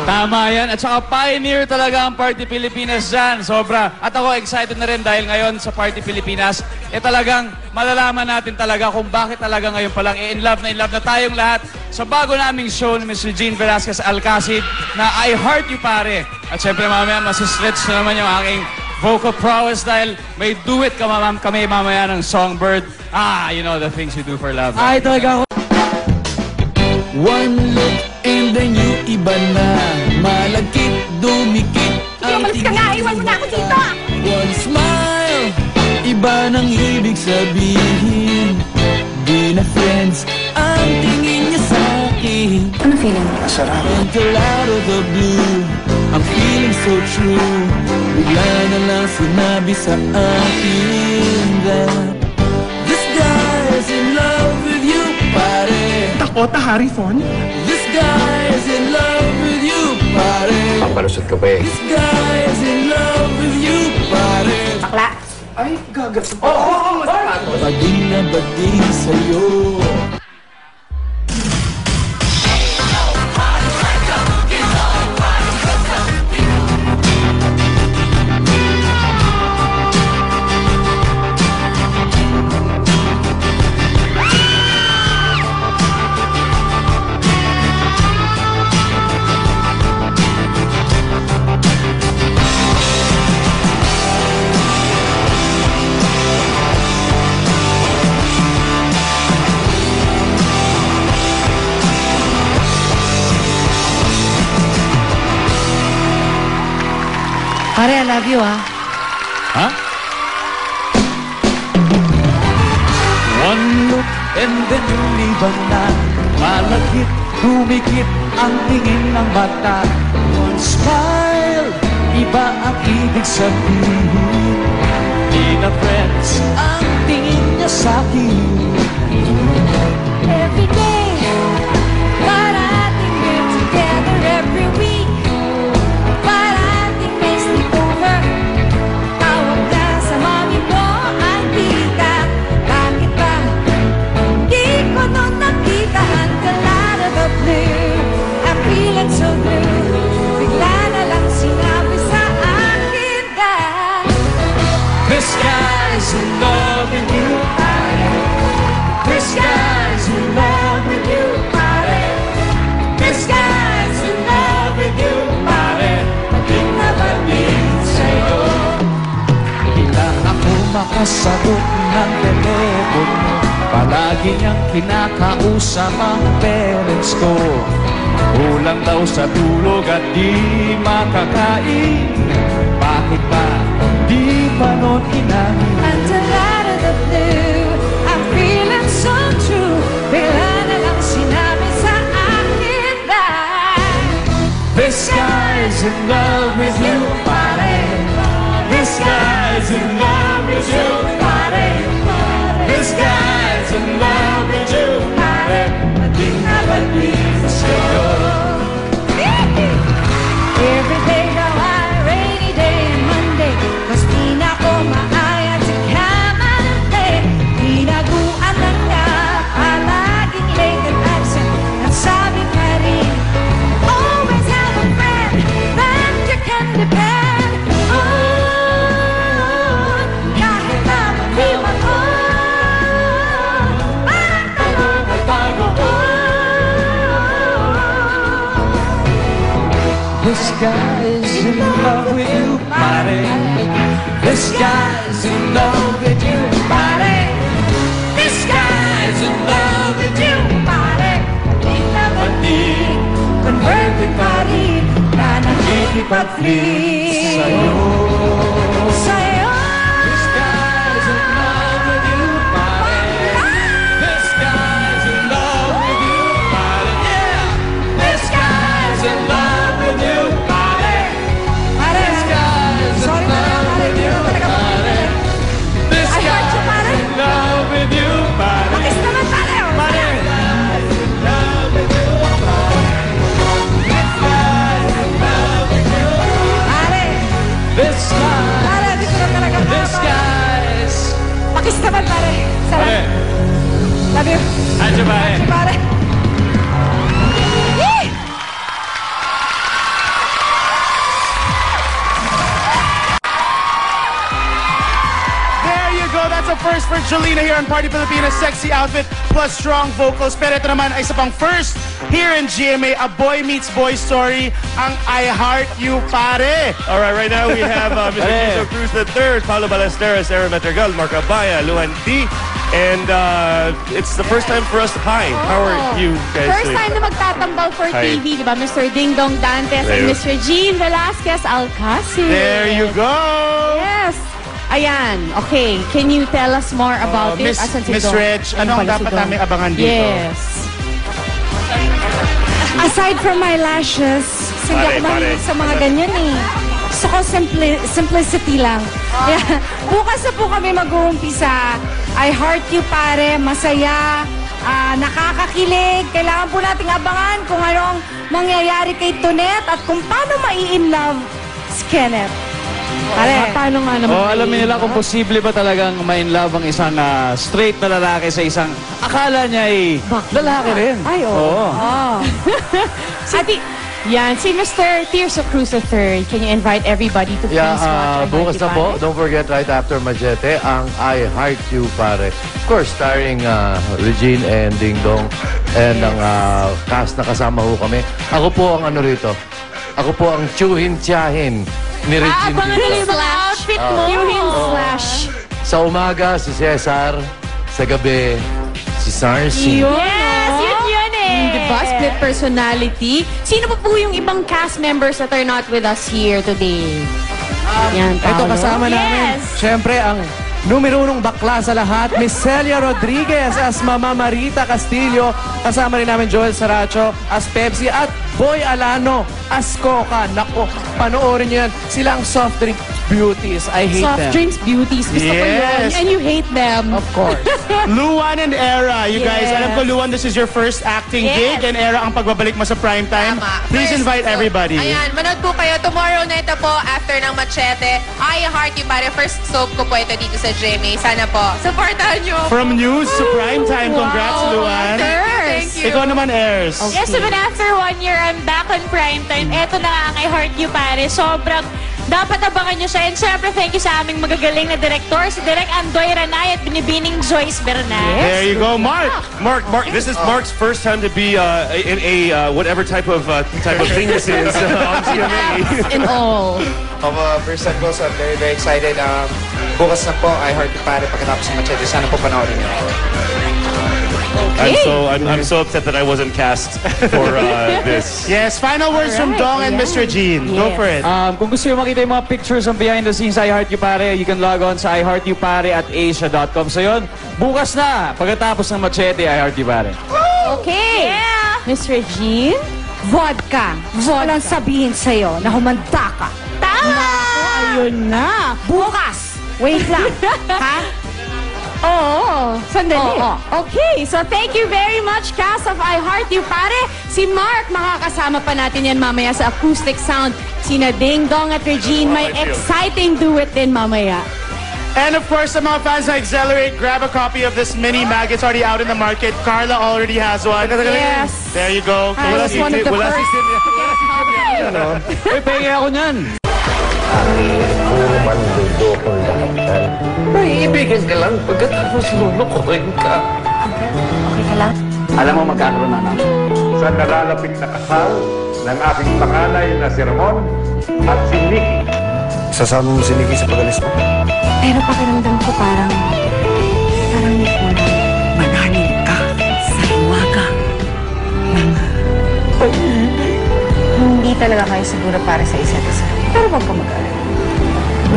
Tama yan. At saka pioneer talaga ang Party Pilipinas dyan. Sobra. At ako excited na rin dahil ngayon sa Party Pilipinas, talagang malalaman natin talaga kung bakit talaga ngayon palang in love na tayong lahat sa bago naming show ni Mr. Gene Velasquez Alcacid na I Heart You Pare. At syempre mamaya masistretch na naman yung aking vocal prowess dahil may duet kami mamaya ng Songbird. You know the things you do for love. Ay, talaga ako. One look and then you iba na. Malagkit, dumikit ang umalis ka nga, iwan mo na ako dito. One smile, iba nang ibig sabihin. Di na friends ang tingin niya sa'kin. Ano feeling mo? Masarap. Until out of the blue, I'm feeling so true. Bigla na lang sinabi sa akin that this guy's in love with you, pare. Dakota Harrison? This guy's in love with you, pare. Pampalusot ka ba eh? This guy's in love with you, pare. Bakla. Ay, gagat. Oo, Bading na bading sa'yo. Pare, I love you, ah. Ha? One look and then lumiban na. Malagkit, dumikit ang tingin ng mata. One smile, iba ang ibig sabihin. Di na friends ang tingin niya sa'kin. Every day, parating we're together every week. Parating may sleepover. Tawag ka sa mami mo, ay di ka. Bakit ba? Di ko nun nakita until out of the blue. I'm feeling so blue. Bigla na lang sinabi sa akin that This guy's in love with you, pare. This guy's in love with you, pare. This guy's in love with you, pare. Di na baling sa'yo. Ilang ako makasagot ng telepono. Palagi niyang kinakausap ang parents ko. Kulang daw sa tulog at di makakain. Bakit ba di pa nun inamin? until out of the blue. I'm feeling so true. Bigla na lang sinabi sa akin that This guy's in love with you, pare. This guy's in love with you, pare. This guy's in love with you, pare. Di na baling sa'yo. every day daw ay rainy day and Monday. Mas di na ko maayat sa kamalante. Tinaguan lang nga, palaging late and absent. Ang sabi pa rin, always have a friend that you can depend on. Kahit na mag-iwan ko, parang talong at bago. This guy's in love with you, pare. This guy's in love with you, pare. This guy's in love with you, pare. Di naman din converted pa rin na nakikipag-flip Sa'yo. sa'yo. This guy's in love with you, pare. This guy's in love with you, pare. Yeah. This guy's in love with you, pare. Pare, This guy's in sorry na lang, love pare. with Hindi you, ko talaga pare. This I heard you, pare. guy's in love with you, pare. Pakis naman, pare. Oh. Pare. In love with you, pare. This guy's in love with you. Pare, This guy. pare, di ko na talaga This guy's. Pakis naman, pare. Pare. Salamat. Love you. Andiyan ba eh? Pare. Yee! first for Jolina here on Party Pilipinas. Sexy outfit plus strong vocals. Pero ito naman ay isa pang first here in GMA. A boy meets boy story. Ang I Heart You Pare. All right now we have Mr. Chizo Cruz III, Paulo Ballesteros, Aaron Metergal, Mark Abaya, Luan D. And it's the first time for us. Hi, how are you guys First doing? time na magtatambal for Hi. TV, di ba? Mr. Ding Dong Dantes and Ayun. Mr. Jean Velasquez Alcacid. There you go. Yes. Ayan. Okay. Can you tell us more about it? Miss, Asan si Miss Dong? Reg, Ayun ano ang pala si dapat Dong. namin abangan dito? Yes. Aside from my lashes, hindi Pare, ako mahilig pare. sa mga ganyan eh. Gusto ko simplicity lang. Yeah. Bukas na po kami mag-uumpisa. I Heart You Pare, masaya, nakakakilig. Kailangan po nating abangan kung anong mangyayari kay Tonet at kung paano mai-in love si Kenneth. Pare, paano nga naman? Alamin nila kung posible ba talagang ma-in love ang isang straight na lalaki sa isang akala niya ay lalaki rin. Ay, oo. Yan, si Mr. Tirso Cruz III, can you invite everybody to please watch I Heart bukas You na po. Pare? Don't forget, right after Machete, ang I Heart You Pare. Of course, starring Regine and Ding Dong. And ang cast na kasama ho kami. Ako po ang ano rito. Ako po ang Chuhin-Tiyahin ni Regine Abangan nila dito. yung mga outfit mo. Slash. Sa umaga, si Cesar. Sa gabi, si Sarcy. Yes, yun eh. Diba? Split personality. Sino pa po yung ibang cast members that are not with us here today? Yan, Ito Paolo. kasama namin. Yes. Siyempre, ang numero unong bakla sa lahat, Miss Celia Rodriguez as Mama Marita Castillo. Kasama rin namin Joel Saracho as Pepsi at Boy Alano as Coca. Nako, panoorin niyo yan. Sila ang soft drink beauties. I hate Soft them. drinks beauties. Gusto ko yun. Yes. And you hate them. Of course. Luan and Era, you guys. Yes. Alam ko, Luan, this is your first acting gig. And Era, ang pagbabalik mo sa primetime. Tama. Please First, invite everybody. Ayan, manood po kayo. Tomorrow night na po, after ng Machete. I Heart You Pare. First soap ko po ito dito sa GMA. Sana po, supportahan nyo. From news to primetime. Congrats, Luan. Thank you. Ikaw naman, Airs. Yes, even after 1 year, I'm back on primetime. Eto na nga ang I Heart You Pare. Sobrang dapat abangan nyo siya. And syempre, thank you sa aming magagaling na director, si Direk Andoy Ranay at binibining Joyce Bernal. There you go, Mark. Mark, this is Mark's first time to be in a whatever type of thing this is on GMA. And all. First time ko, so I'm very, very excited. Bukas na po, I Heart You Pare pagkatapos ng Machete. Sana po panoorin niyo. I'm so upset that I wasn't cast for this. Yes, final words from Dong and Mr. Jean. Go for it. Kung gusto nyo makita yung mga pictures ng behind the scenes sa I Heart You Pare, you can log on sa iheartyupare at asia.com. So yun, bukas na, pagkatapos ng Machete, I Heart You Pare. Okay. Yeah. Mr. Jean, vodka. Gusto ko lang sabihin sa'yo na humanda ka. Tama! Ayun na. Bukas. Wait lang. Ha? Oo. Sandali. Okay, so thank you very much, cast of I Heart You Pare. Si Mark, makakasama pa natin yan mamaya sa Acoustic Sound. Sina Ding Dong at Regine, may exciting duet din mamaya. And of course, sa mga fans na Accelerate, grab a copy of this mini mag. It's already out in the market. Carla already has one. Yes. There you go. I was one of the first. Uy, pengi ako niyan. Mandudokong lahat yan. Naiibigin ka lang pagkatapos lulukohin ka. Okay ka lang? Alam mo, magkakaroon na namin. Sa nalalapit na kasal ng aking panganay na si Ramon at si Nicky. Sasama mo si Nicky sa pagalis mo? Pero pakiramdam ko parang may kulang. Mananim ka sa hiwaga ng Hindi talaga kayo siguro para sa isa't isa. Pero wag ka mag-alala.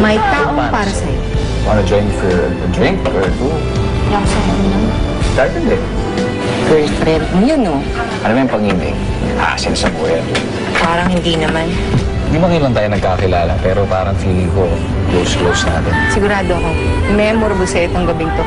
May taong para sa'yo. Wanna join for a drink or two? Hindi ako sa'yo nun. Certainly. Girlfriend niyo, no? Ano ba yung pag-ibig? Asin sa buhay. Parang hindi naman. Hindi ba ngayon lang tayo nagkakilala, pero parang feeling ko close natin. Sigurado ako, memorable sa itong gabing to.